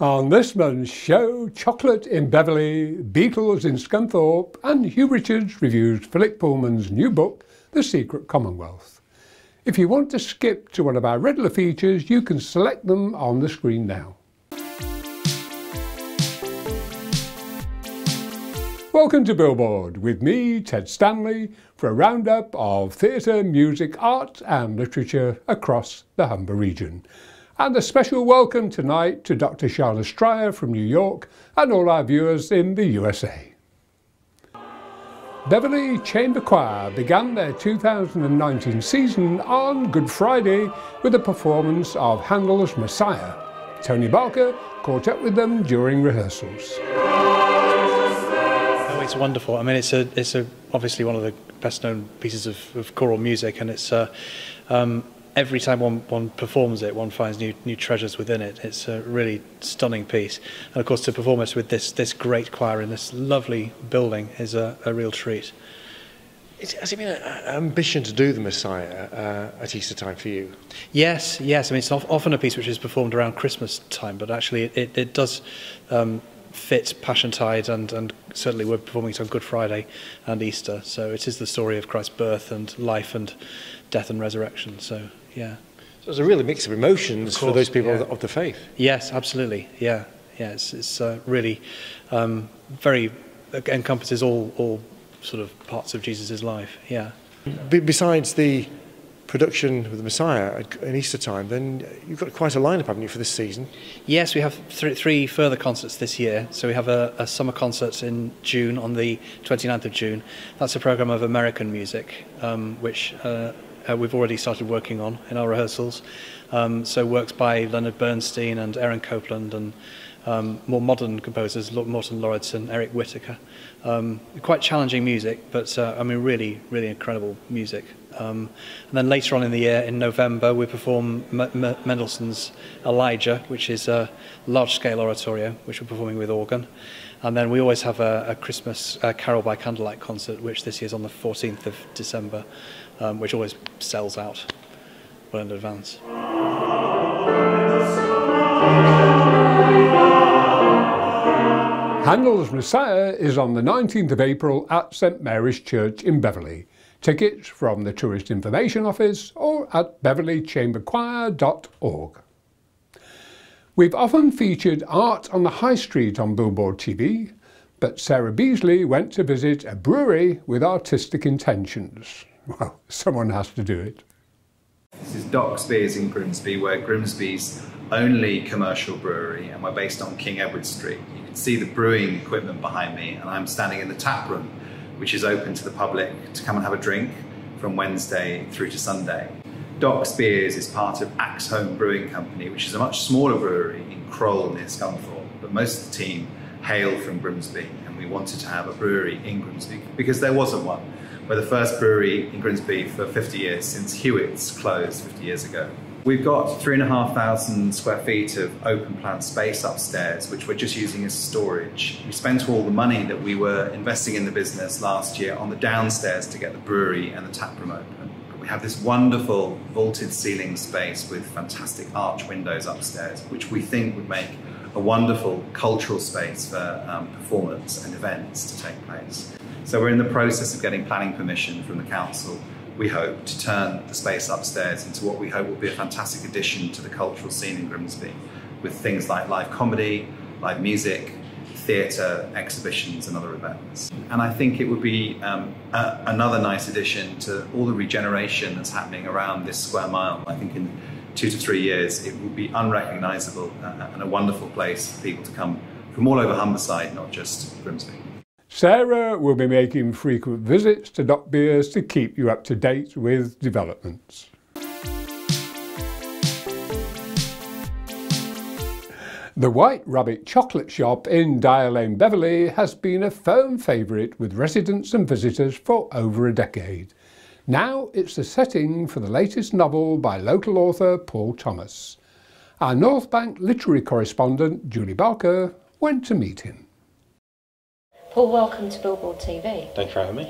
On this month's show, chocolate in Beverley, Beatles in Scunthorpe, and Hugh Richards reviews Philip Pullman's new book, The Secret Commonwealth. If you want to skip to one of our regular features, you can select them on the screen now. Welcome to Billboard, with me, Ted Stanley, for a roundup of theatre, music, art and literature across the Humber region. And a special welcome tonight to Dr. Charlotte Stryer from New York and all our viewers in the USA. Beverley Chamber Choir began their 2019 season on Good Friday with a performance of Handel's Messiah. Tony Barker caught up with them during rehearsals. It's wonderful. I mean, it's obviously one of the best known pieces of choral music, and it's every time one performs it, one finds new treasures within it. It's a really stunning piece, and of course to perform it with this great choir in this lovely building is a real treat. Has it been an ambition to do the Messiah at Easter time for you? Yes. I mean, it's often a piece which is performed around Christmas time, but actually it does fit Passiontide, and certainly we're performing it on Good Friday and Easter. So it is the story of Christ's birth and life and death and resurrection. So yeah. So there's a really mix of emotions for those people of the faith. Yes, absolutely. Yeah. It's really very encompasses all sort of parts of Jesus' life. Yeah. Besides the production of the Messiah at Easter time, then you've got quite a lineup, haven't you, for this season? Yes, we have three further concerts this year. So we have a summer concert in June, on the 29th of June. That's a programme of American music, which we've already started working on in our rehearsals. So works by Leonard Bernstein and Aaron Copland, and more modern composers, Morton Lauridsen, Eric Whittaker. Quite challenging music, but I mean really incredible music. And then later on in the year, in November, we perform Mendelssohn's Elijah, which is a large-scale oratorio, which we're performing with organ. And then we always have a Christmas Carol by Candlelight concert, which this year's on the 14th of December, which always sells out well in advance. Handel's Messiah is on the 19th of April at St Mary's Church in Beverley. Tickets from the Tourist Information Office or at beverleychamberchoir.org. We've often featured art on the high street on Billboard TV, but Sarah Beasley went to visit a brewery with artistic intentions. Well, someone has to do it. This is Doc's Beers in Grimsby. We're Grimsby's only commercial brewery, and we're based on King Edward Street. You can see the brewing equipment behind me, and I'm standing in the tap room, which is open to the public to come and have a drink from Wednesday through to Sunday. Doc's Beers is part of Axe Home Brewing Company, which is a much smaller brewery in Crowell near Scunthorpe, but most of the team hail from Grimsby, and we wanted to have a brewery in Grimsby because there wasn't one. We're the first brewery in Grimsby for 50 years, since Hewitt's closed 50 years ago. We've got 3,500 square feet of open plan space upstairs, which we're just using as storage. We spent all the money that we were investing in the business last year on the downstairs to get the brewery and the tap room open. But we have this wonderful vaulted ceiling space with fantastic arch windows upstairs, which we think would make a wonderful cultural space for performance and events to take place. So we're in the process of getting planning permission from the council. We hope to turn the space upstairs into what we hope will be a fantastic addition to the cultural scene in Grimsby, with things like live comedy, live music, theatre, exhibitions and other events. And I think it would be another nice addition to all the regeneration that's happening around this square mile. I think in 2 to 3 years it will be unrecognisable and a wonderful place for people to come from all over Humberside, not just Grimsby. Sarah will be making frequent visits to Doc Beers to keep you up to date with developments. The White Rabbit Chocolate Shop in Dyer Lane, Beverley has been a firm favourite with residents and visitors for over a decade. Now it's the setting for the latest novel by local author Paul Thomas. Our North Bank literary correspondent Julie Barker went to meet him. Paul, welcome to Billboard TV. Thank you for having me.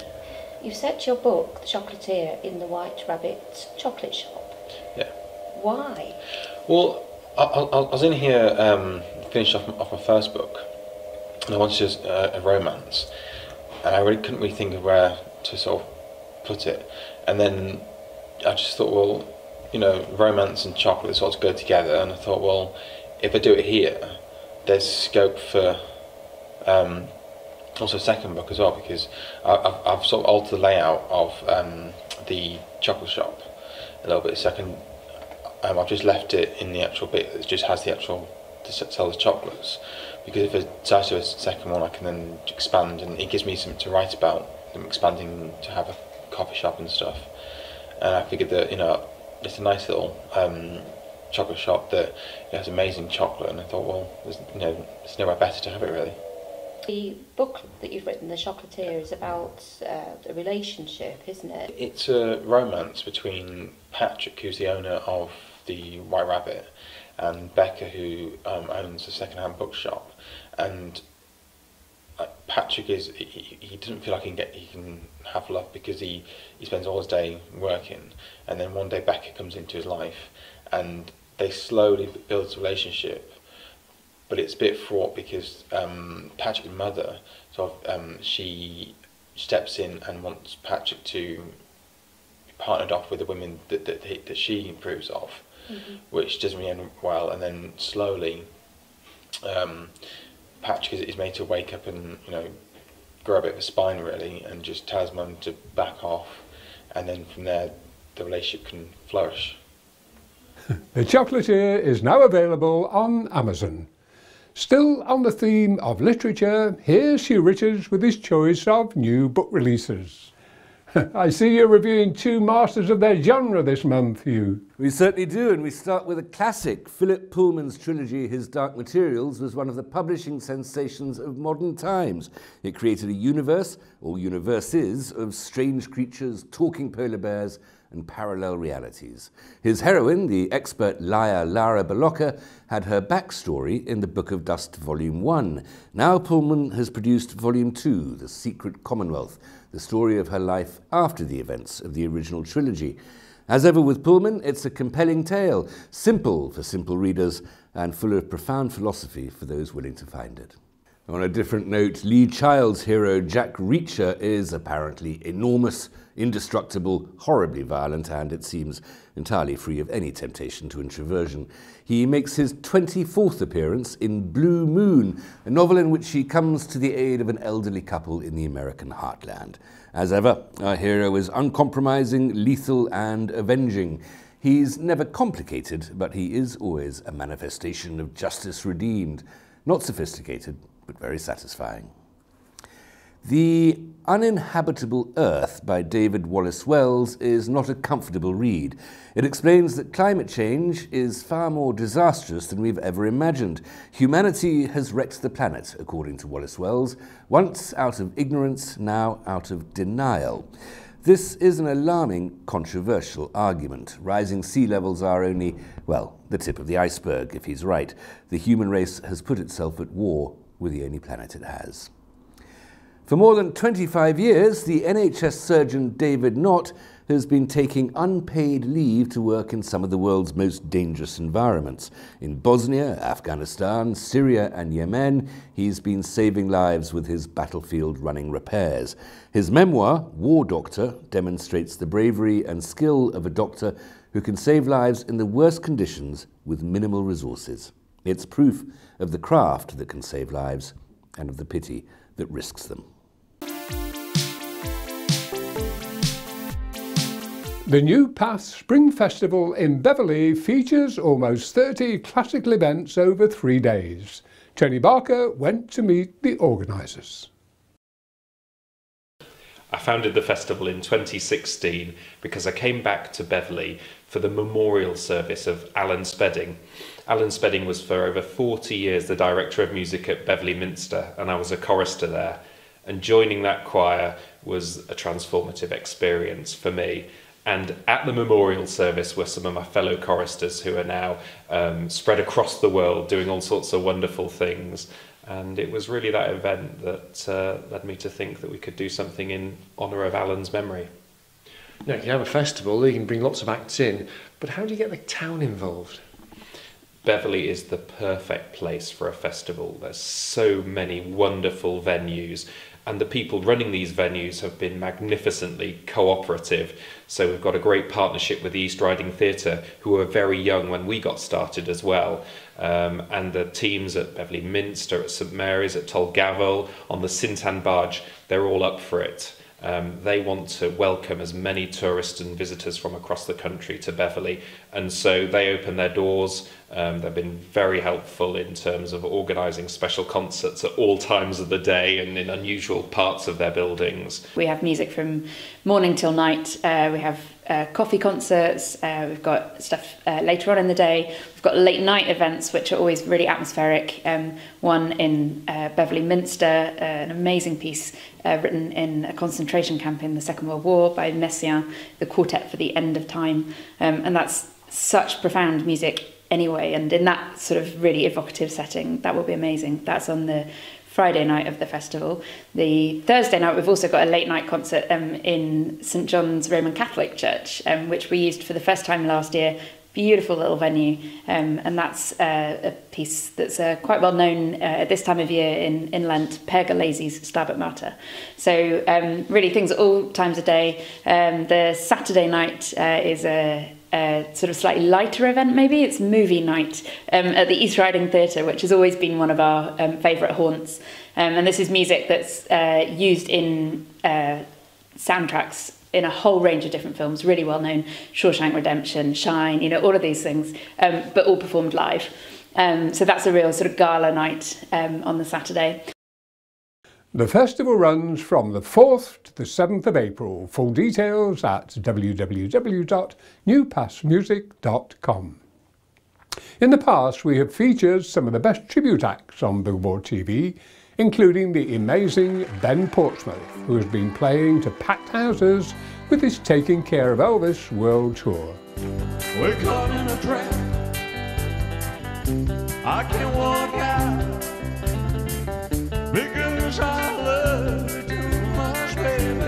You've set your book, The Chocolatier, in the White Rabbit Chocolate Shop. Yeah. Why? Well, I was in here, finished off my first book, and I wanted a romance, and I really couldn't really think of where to sort of put it. And then I just thought, well, you know, romance and chocolate sort of go together, and I thought, well, if I do it here, there's scope for also a second book as well, because I've sort of altered the layout of the chocolate shop a little bit. Second, I've just left it in the actual bit that just has the actual to sell the chocolates, because if I decide to do a second one, I can then expand, and it gives me something to write about. I'm expanding to have a coffee shop and stuff, and I figured that, you know, it's a nice little chocolate shop that has amazing chocolate, and I thought, well, there's nowhere better to have it, really. The book that you've written, The Chocolatier, is about a relationship, isn't it? It's a romance between Patrick, who's the owner of the White Rabbit, and Becca, who owns a second-hand bookshop. And Patrick he doesn't feel like he can have love, because he spends all his day working, and then one day Becca comes into his life, and they slowly build this relationship. But it's a bit fraught, because Patrick's mother she steps in and wants Patrick to be partnered off with the women that she approves of, which doesn't really end well. And then slowly, Patrick is made to wake up and, you know, grow a bit of a spine, really, and just tell his mum to back off, and then from there the relationship can flourish. The Chocolatier is now available on Amazon. Still on the theme of literature, here's Hugh Richards with his choice of new book releases. I see you're reviewing two masters of their genre this month, Hugh. We certainly do, and we start with a classic. Philip Pullman's trilogy, His Dark Materials, was one of the publishing sensations of modern times. It created a universe, or universes, of strange creatures, talking polar bears, and parallel realities. His heroine, the expert liar Lara Balocca, had her backstory in the Book of Dust Volume 1. Now Pullman has produced Volume 2, The Secret Commonwealth, the story of her life after the events of the original trilogy. As ever with Pullman, it's a compelling tale, simple for simple readers, and full of profound philosophy for those willing to find it. On a different note, Lee Child's hero Jack Reacher is apparently enormous, indestructible, horribly violent, and it seems entirely free of any temptation to introversion. He makes his 24th appearance in Blue Moon, a novel in which he comes to the aid of an elderly couple in the American heartland. As ever, our hero is uncompromising, lethal, and avenging. He's never complicated, but he is always a manifestation of justice redeemed. Not sophisticated, but very satisfying. The Uninhabitable Earth by David Wallace Wells is not a comfortable read. It explains that climate change is far more disastrous than we've ever imagined. Humanity has wrecked the planet, according to Wallace Wells, once out of ignorance, now out of denial. This is an alarming, controversial argument. Rising sea levels are only, well, the tip of the iceberg, if he's right. The human race has put itself at war with the only planet it has. For more than 25 years, the NHS surgeon David Knott has been taking unpaid leave to work in some of the world's most dangerous environments. In Bosnia, Afghanistan, Syria and Yemen, he's been saving lives with his battlefield running repairs. His memoir, War Doctor, demonstrates the bravery and skill of a doctor who can save lives in the worst conditions with minimal resources. It's proof of the craft that can save lives and of the pity that risks them. The New Path Spring Festival in Beverley features almost 30 classical events over 3 days. Tony Barker went to meet the organisers. I founded the festival in 2016 because I came back to Beverley for the memorial service of Alan Spedding. Alan Spedding was for over 40 years the director of music at Beverley Minster, and I was a chorister there. And joining that choir was a transformative experience for me. And at the memorial service were some of my fellow choristers who are now spread across the world doing all sorts of wonderful things. And it was really that event that led me to think that we could do something in honour of Alan's memory. Now, you can have a festival, you can bring lots of acts in, but how do you get the town involved? Beverley is the perfect place for a festival. There's so many wonderful venues, and the people running these venues have been magnificently cooperative. So we've got a great partnership with the East Riding Theatre, who were very young when we got started as well. And the teams at Beverley Minster, at St Mary's, at Tolgafel, on the Sintan Barge, they're all up for it. They want to welcome as many tourists and visitors from across the country to Beverley, and so they open their doors. They've been very helpful in terms of organising special concerts at all times of the day and in unusual parts of their buildings. We have music from morning till night. We have coffee concerts. We've got stuff later on in the day. We've got late night events, which are always really atmospheric. One in Beverley Minster, an amazing piece written in a concentration camp in the Second World War by Messiaen, the Quartet for the End of Time. And that's such profound music anyway, and in that sort of really evocative setting, that will be amazing. That's on the Friday night of the festival. The Thursday night, we've also got a late night concert in St John's Roman Catholic Church, which we used for the first time last year. Beautiful little venue, and that's a piece that's quite well known at this time of year in Lent, Per Galese's Stabat Mater. So really things at all times of day. The Saturday night is a sort of slightly lighter event, maybe. It's movie night at the East Riding Theatre, which has always been one of our favourite haunts. And this is music that's used in soundtracks in a whole range of different films, really well known. Shawshank Redemption, Shine, you know, all of these things, but all performed live. So that's a real sort of gala night on the Saturday. The festival runs from the 4th to the 7th of April. Full details at www.newpassmusic.com. In the past, we have featured some of the best tribute acts on Billboard TV, including the amazing Ben Portsmouth, who has been playing to packed houses with his Taking Care of Elvis world tour. We're caught in a trap. I can't walk out because I love you too much, baby.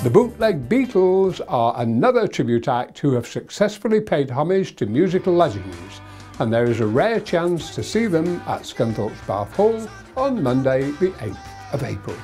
The Bootleg Beatles are another tribute act who have successfully paid homage to musical legends, and there is a rare chance to see them at Scunthorpe's Bath Hall on Monday the 8th of April.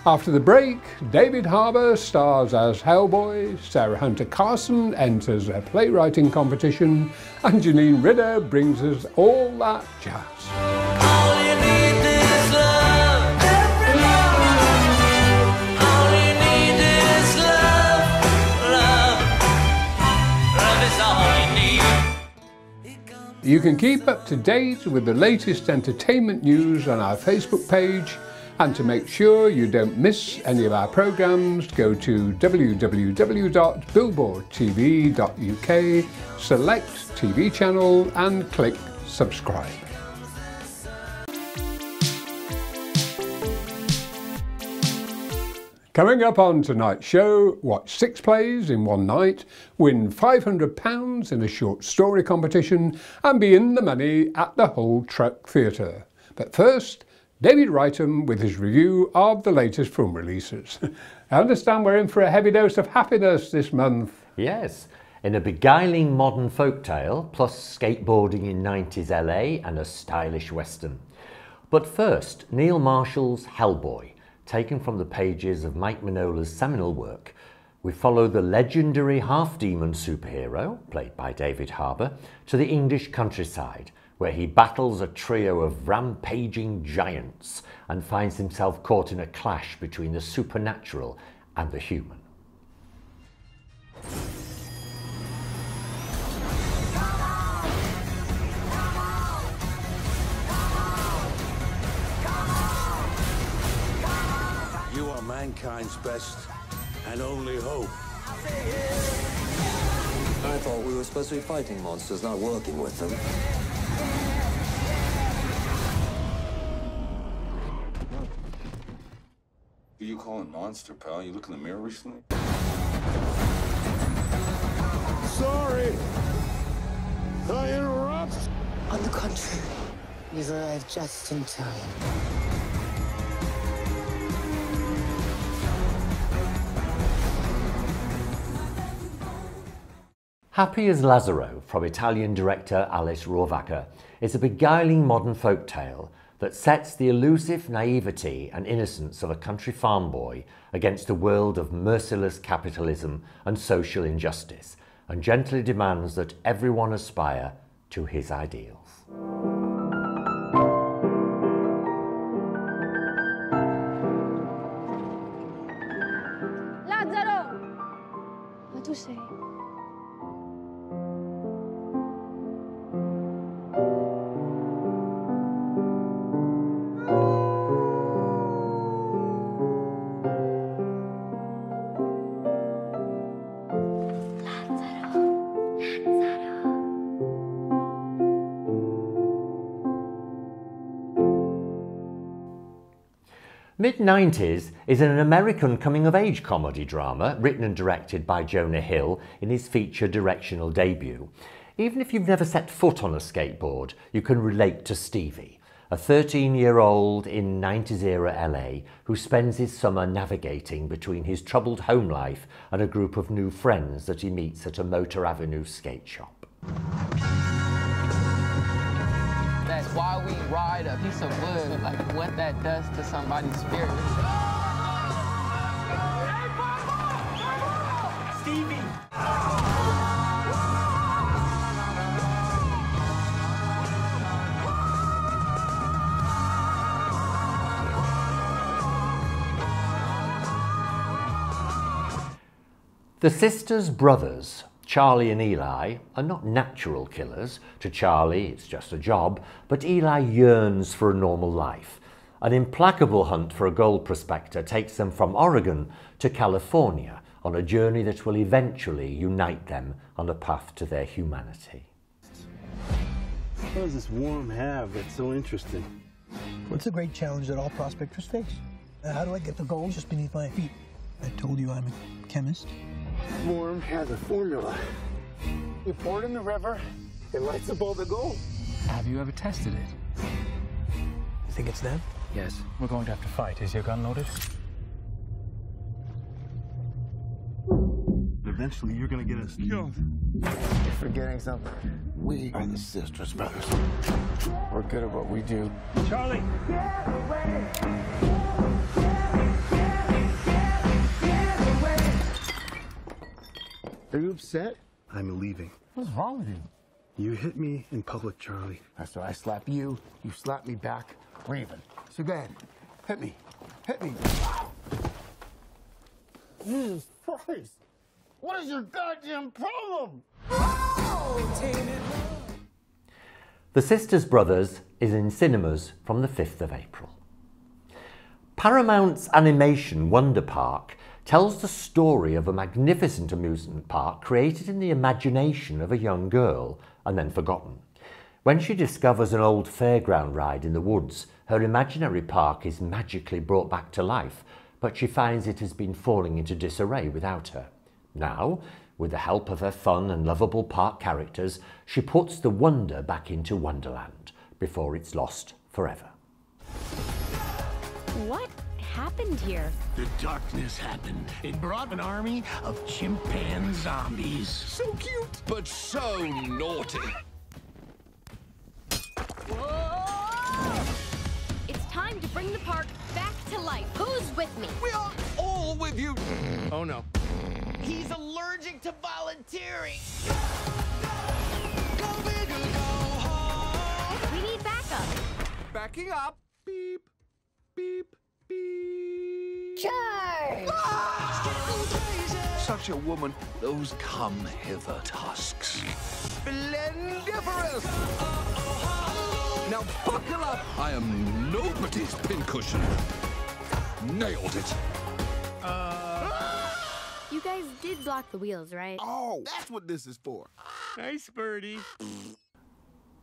After the break, David Harbour stars as Hellboy, Sarah Hunter Carson enters a playwriting competition, and Janine Ridder brings us all that jazz. All you need is love, everybody. All you need is love, love. Love is all you need. You can keep up to date with the latest entertainment news on our Facebook page, and to make sure you don't miss any of our programmes, go to www.billboardtv.uk, select TV channel and click subscribe. Coming up on tonight's show, watch 6 plays in one night, win £500 in a short story competition, and be in the money at the Whole Truck Theatre. But first, David Wrightham with his review of the latest film releases. I understand we're in for a heavy dose of happiness this month. Yes, in a beguiling modern folktale, plus skateboarding in 90s LA and a stylish western. But first, Neil Marshall's Hellboy, taken from the pages of Mike Mignola's seminal work. We follow the legendary half-demon superhero, played by David Harbour, to the English countryside, where he battles a trio of rampaging giants and finds himself caught in a clash between the supernatural and the human. You are mankind's best and only hope. I thought we were supposed to be fighting monsters, not working with them. Who you calling monster, pal? You look in the mirror recently? Sorry. You've arrived just in time. Happy as Lazzaro from Italian director Alice Rohrwacher is a beguiling modern folk tale that sets the elusive naivety and innocence of a country farm boy against a world of merciless capitalism and social injustice, and gently demands that everyone aspire to his ideals. Lazzaro! Ma tu sei? Mid-90s is an American coming-of-age comedy drama written and directed by Jonah Hill in his feature directional debut. Even if you've never set foot on a skateboard, you can relate to Stevie, a 13-year-old in 90s-era LA who spends his summer navigating between his troubled home life and a group of new friends that he meets at a Motor Avenue skate shop. That's why we ride a piece of wood, like what that does to somebody's spirit. Stevie! The sisters' brothers, Charlie and Eli, are not natural killers. To Charlie, it's just a job, but Eli yearns for a normal life. An implacable hunt for a gold prospector takes them from Oregon to California on a journey that will eventually unite them on a path to their humanity. What does this worm have that's so interesting? What's the great challenge that all prospectors face? How do I get the gold just beneath my feet? I told you I'm a chemist. Worm has a formula. You pour it in the river, it lights up all the gold. Have you ever tested it? You think it's them? Yes. We're going to have to fight. Is your gun loaded? Eventually, you're gonna get us killed. You're forgetting something. We are the sisters, brothers. We're good at what we do. Charlie! Are you upset? I'm leaving. What's wrong with you? You hit me in public, Charlie. So I slap you, you slap me back. We're even. So go ahead. Hit me. Hit me. Jesus Christ. What is your goddamn problem? The Sisters Brothers is in cinemas from the 5th of April. Paramount's animation Wonder Park tells the story of a magnificent amusement park created in the imagination of a young girl and then forgotten. When she discovers an old fairground ride in the woods, her imaginary park is magically brought back to life, but she finds it has been falling into disarray without her. Now, with the help of her fun and lovable park characters, she puts the wonder back into Wonderland before it's lost forever. What happened here? The darkness happened. It brought an army of chimpanzee zombies. So cute, but so naughty. It's time to bring the park back to life. Who's with me? We are all with you. Oh no. He's allergic to volunteering. We need backup. Backing up. Beep, beep, beep. Charge! Such a woman. Those come hither tusks. Splendiferous! Now buckle up. I am nobody's pincushion. Nailed it. You guys did block the wheels, right? Oh, that's what this is for. Nice birdie.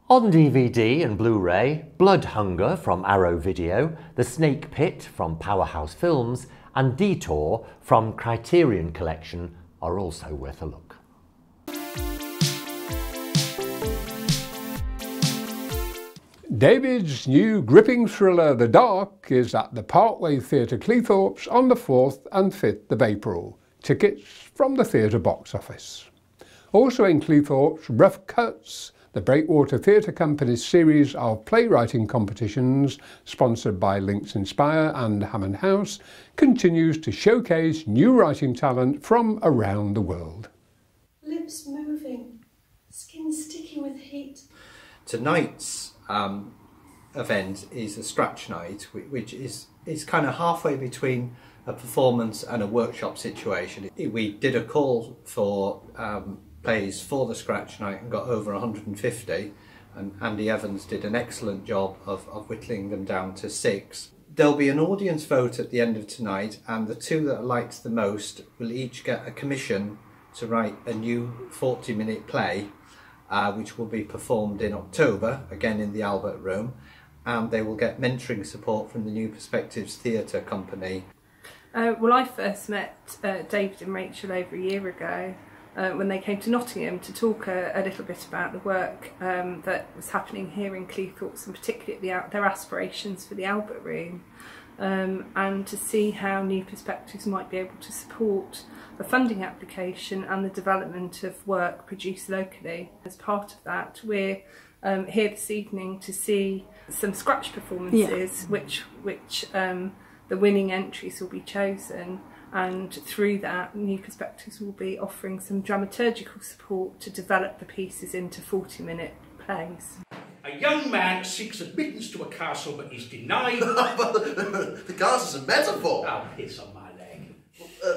On DVD and Blu-ray, Blood Hunger from Arrow Video, The Snake Pit from Powerhouse Films, and Detour from Criterion Collection are also worth a look. David's new gripping thriller The Dark is at the Parkway Theatre Cleethorpes on the 4th and 5th of April. Tickets from the theatre box office. Also in Cleethorpes, Rough Cuts, the Breakwater Theatre Company's series of playwriting competitions, sponsored by Links Inspire and Hammond House, continues to showcase new writing talent from around the world. Lips moving, skin sticky with heat. Tonight's event is a scratch night, which is kind of halfway between a performance and a workshop situation. We did a call for plays for the scratch night and got over 150, and Andy Evans did an excellent job of whittling them down to 6. There'll be an audience vote at the end of tonight, and the two that are liked the most will each get a commission to write a new 40-minute play, which will be performed in October, again in the Albert Room, and they will get mentoring support from the New Perspectives Theatre Company. Well, I first met David and Rachel over a year ago when they came to Nottingham to talk a little bit about the work that was happening here in Cleethorpes, and particularly their aspirations for the Albert Room, and to see how New Perspectives might be able to support the funding application and the development of work produced locally. As part of that, we're here this evening to see some scratch performances, which the winning entries will be chosen, and through that New Perspectives will be offering some dramaturgical support to develop the pieces into 40-minute plays. A young man seeks admittance to a castle but is denied. The castle's a metaphor. Oh, piss on my leg.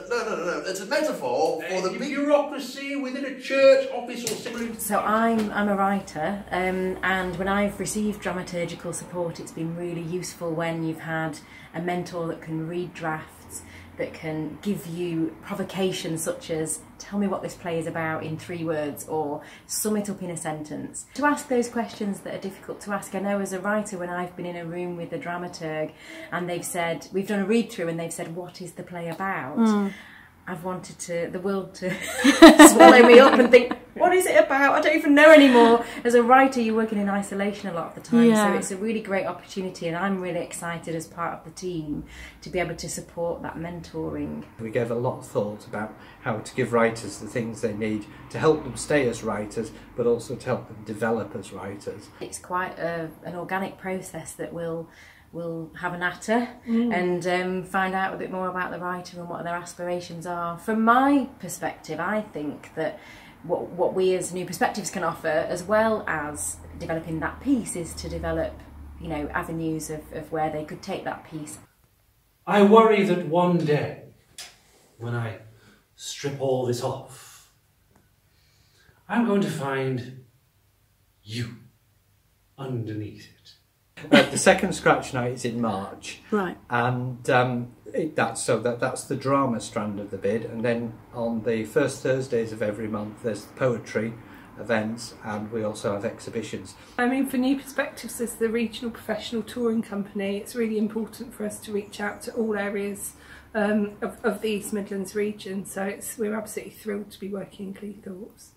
No. It's a metaphor for the bureaucracy within a church, office or similar. So I'm a writer, and when I've received dramaturgical support, it's been really useful when you've had a mentor that can read drafts, that can give you provocations such as, tell me what this play is about in 3 words, or sum it up in a sentence. To ask those questions that are difficult to ask. I know as a writer, when I've been in a room with a dramaturg and they've said, we've done a read through and they've said, what is the play about? I've wanted the world to swallow me up and think, what is it about? I don't even know anymore. As a writer, you're working in isolation a lot of the time, so it's a really great opportunity, and I'm really excited as part of the team to be able to support that mentoring. We gave a lot of thought about how to give writers the things they need to help them stay as writers, but also to help them develop as writers. It's quite an organic process that we'll have a natter and find out a bit more about the writer and what their aspirations are. From my perspective, I think that what we as New Perspectives can offer, as well as developing that piece, is to develop, you know, avenues of where they could take that piece. I worry that one day, when I strip all this off, I'm going to find you underneath it. The second scratch night is in March, right? And that's the drama strand of the bid. And then on the first Thursdays of every month, there's poetry events, and we also have exhibitions. I mean, for New Perspectives as the regional professional touring company, it's really important for us to reach out to all areas of the East Midlands region. So we're absolutely thrilled to be working in Cleethorpes.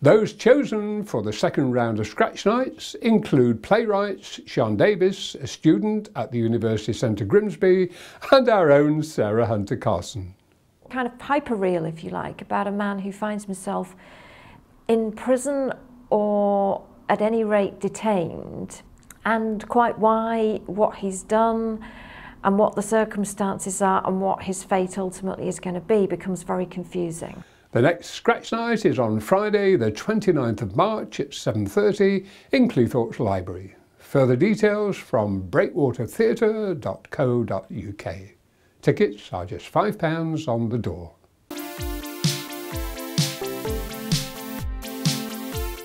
Those chosen for the second round of Scratch Nights include playwrights Sean Davis, a student at the University Centre Grimsby, and our own Sarah Hunter Carson. Kind of hyper-real, if you like, about a man who finds himself in prison or at any rate detained, and quite why, what he's done and what the circumstances are and what his fate ultimately is going to be becomes very confusing. The next Scratch Night is on Friday the 29th of March at 7:30 in Cleethorpes Library. Further details from breakwatertheatre.co.uk. Tickets are just £5 on the door.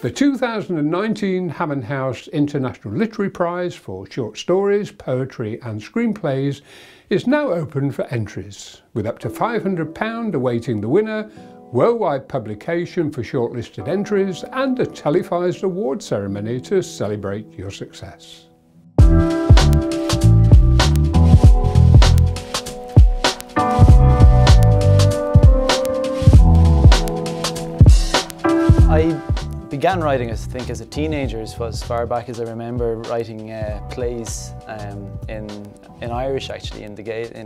The 2019 Hammond House International Literary Prize for Short Stories, Poetry and Screenplays is now open for entries, with up to £500 awaiting the winner, worldwide publication for shortlisted entries, and a televised award ceremony to celebrate your success. I began writing, I think, as a teenager, as far back as I remember, writing plays in Irish, actually, in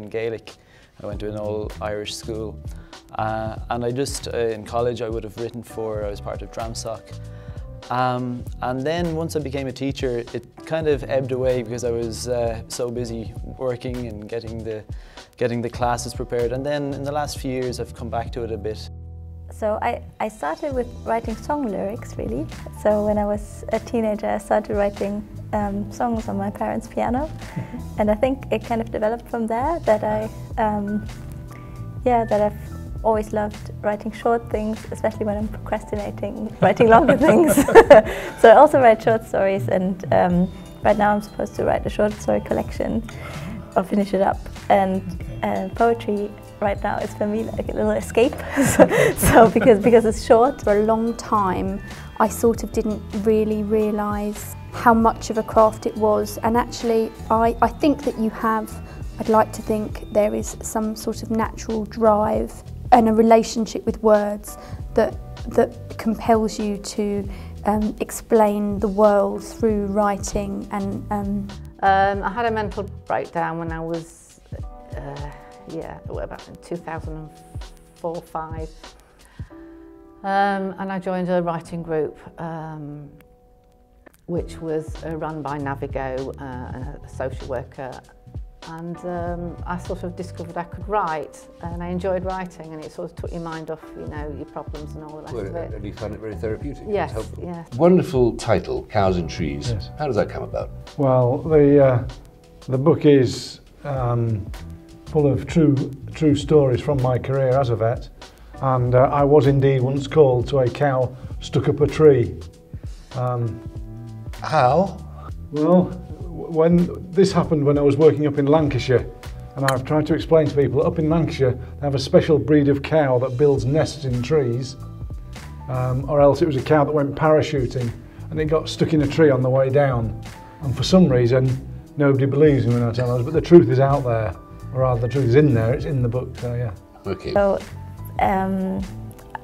Gaelic. I went to an old Irish school. And I just, in college, I would have written I was part of Dramsoc. And then once I became a teacher, it kind of ebbed away because I was so busy working and getting the classes prepared. And then in the last few years, I've come back to it a bit. So I started with writing song lyrics, really. So when I was a teenager, I started writing songs on my parents' piano. And I think it kind of developed from there that I've always loved writing short things, especially when I'm procrastinating, writing longer things. So I also write short stories, and right now I'm supposed to write a short story collection or finish it up. And poetry right now is for me like a little escape. So because it's short. For a long time, I sort of didn't really realise how much of a craft it was, and actually I think that I'd like to think there is some sort of natural drive and a relationship with words that compels you to explain the world through writing. And I had a mental breakdown when I was about in 2004-05, and I joined a writing group which was run by Navigo, a social worker. And I sort of discovered I could write, and I enjoyed writing, and it sort of took your mind off, your problems and all the rest of it. And you found it very therapeutic? Yes, yes. Wonderful title, Cows and Trees. Yes. How does that come about? Well, the book is full of true stories from my career as a vet, and I was indeed once called to a cow stuck up a tree. How? Well, when this happened when I was working up in Lancashire, and I've tried to explain to people that up in Lancashire they have a special breed of cow that builds nests in trees, or else it was a cow that went parachuting and it got stuck in a tree on the way down. And for some reason nobody believes me when I tell us, but the truth is out there, or rather the truth is in there, it's in the book, so yeah. Okay. So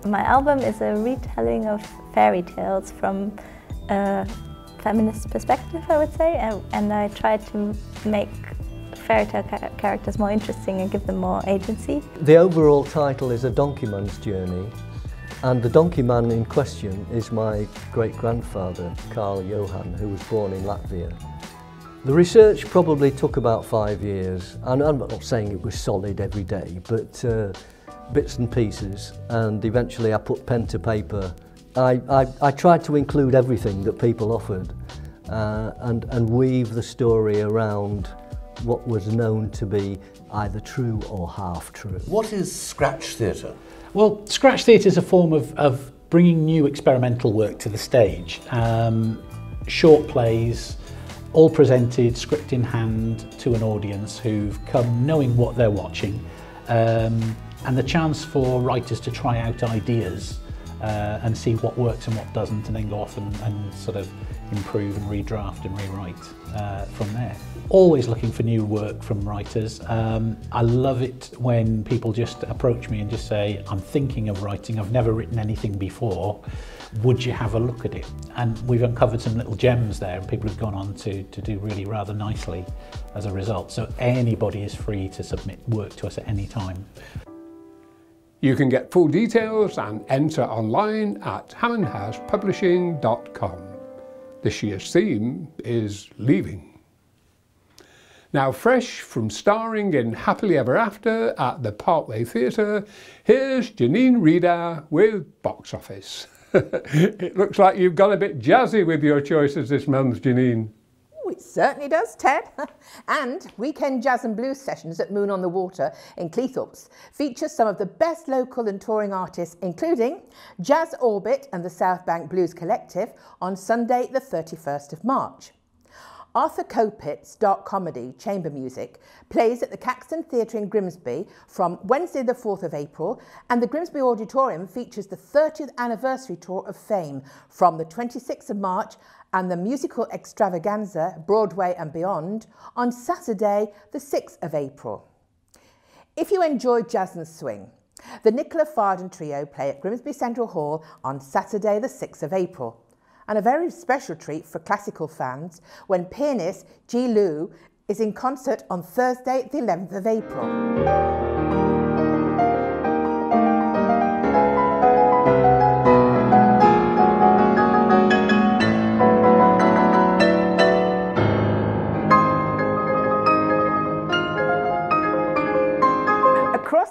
my album is a retelling of fairy tales from feminist perspective, I would say, and I tried to make fairy tale characters more interesting and give them more agency. The overall title is A Donkey Man's Journey, and the donkey man in question is my great-grandfather, Karl Johan, who was born in Latvia. The research probably took about 5 years, and I'm not saying it was solid every day, but bits and pieces, and eventually I put pen to paper. I tried to include everything that people offered and weave the story around what was known to be either true or half true. What is scratch theatre? Well, scratch theatre is a form of bringing new experimental work to the stage. Short plays, all presented script in hand to an audience who've come knowing what they're watching, and the chance for writers to try out ideas and see what works and what doesn't, and then go off and sort of improve and redraft and rewrite from there. Always looking for new work from writers. I love it when people just approach me and just say, I'm thinking of writing, I've never written anything before, would you have a look at it? And we've uncovered some little gems there, and people have gone on to do really rather nicely as a result. So anybody is free to submit work to us at any time. You can get full details and enter online at hammondhousepublishing.com. This year's theme is leaving. Now, fresh from starring in Happily Ever After at the Parkway Theatre, here's Janine Reader with Box Office. It looks like you've got a bit jazzy with your choices this month, Janine. Oh, it certainly does, Ted. And weekend jazz and blues sessions at Moon on the Water in Cleethorpes feature some of the best local and touring artists, including Jazz Orbit and the South Bank Blues Collective on Sunday the 31st of March. Arthur Copitt's dark comedy, Chamber Music, plays at the Caxton Theatre in Grimsby from Wednesday the 4th of April, and the Grimsby Auditorium features the 30th anniversary tour of Fame from the 26th of March and the musical extravaganza, Broadway and Beyond, on Saturday the 6th of April. If you enjoy jazz and swing, The Nicola Farden Trio play at Grimsby Central Hall on Saturday the 6th of April. And a very special treat for classical fans when pianist Ji Lu is in concert on Thursday the 11th of April.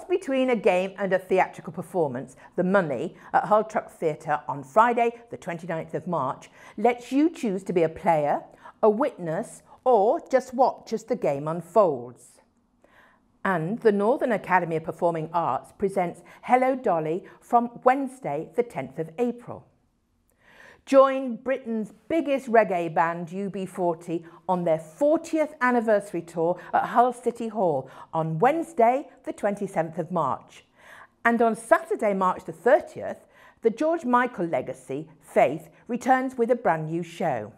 Between a game and a theatrical performance, The Money at Hull Truck Theatre on Friday the 29th of March lets you choose to be a player, a witness, or just watch as the game unfolds. And the Northern Academy of Performing Arts presents Hello Dolly from Wednesday the 10th of April. Join Britain's biggest reggae band UB40 on their 40th anniversary tour at Hull City Hall on Wednesday the 27th of March. And on Saturday, March the 30th, the George Michael legacy, Faith, returns with a brand new show.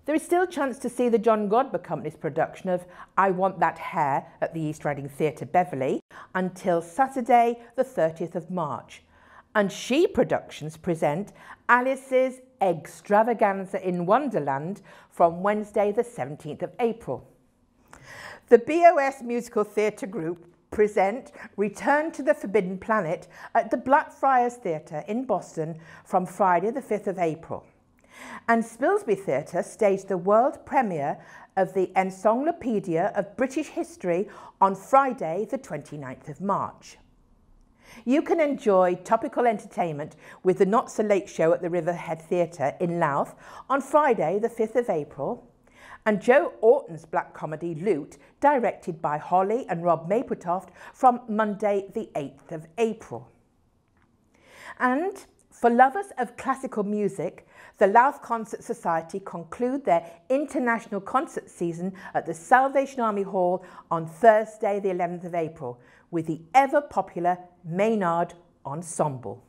There is still a chance to see the John Godber Company's production of I Want That Hair at the East Riding Theatre, Beverley, until Saturday the 30th of March. And She Productions present Alice's Extravaganza in Wonderland from Wednesday the 17th of April. The BOS Musical Theatre Group present Return to the Forbidden Planet at the Blackfriars Theatre in Boston from Friday the 5th of April. And Spilsby Theatre staged the world premiere of the Encyclopedia of British History on Friday the 29th of March. You can enjoy topical entertainment with the Not So Late Show at the Riverhead Theatre in Louth on Friday the 5th of April, and Joe Orton's black comedy Loot, directed by Holly and Rob Mappletoft, from Monday the 8th of April. And for lovers of classical music, the Louth Concert Society conclude their international concert season at the Salvation Army Hall on Thursday the 11th of April with the ever-popular Maynard Ensemble.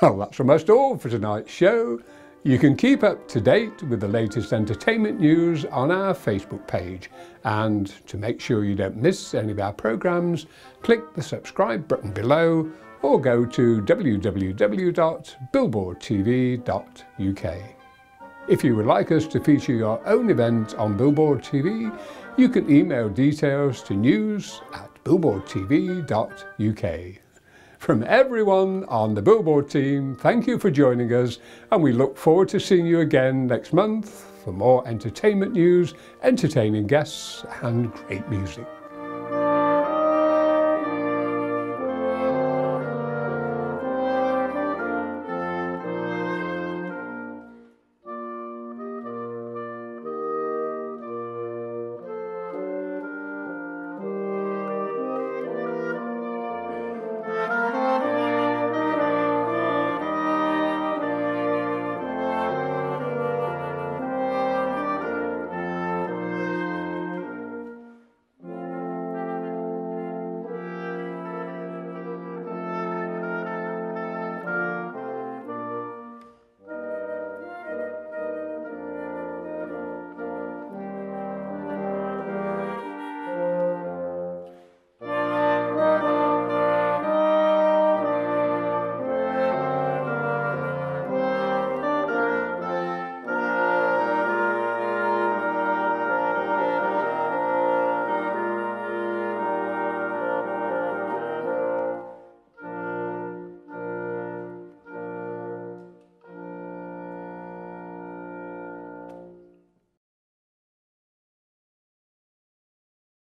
Well, that's almost all for tonight's show. You can keep up to date with the latest entertainment news on our Facebook page. And to make sure you don't miss any of our programmes, click the subscribe button below or go to www.billboardtv.uk. If you would like us to feature your own event on Billboard TV, you can email details to news@billboardtv.uk. From everyone on the Billboard team, thank you for joining us, and we look forward to seeing you again next month for more entertainment news, entertaining guests and great music.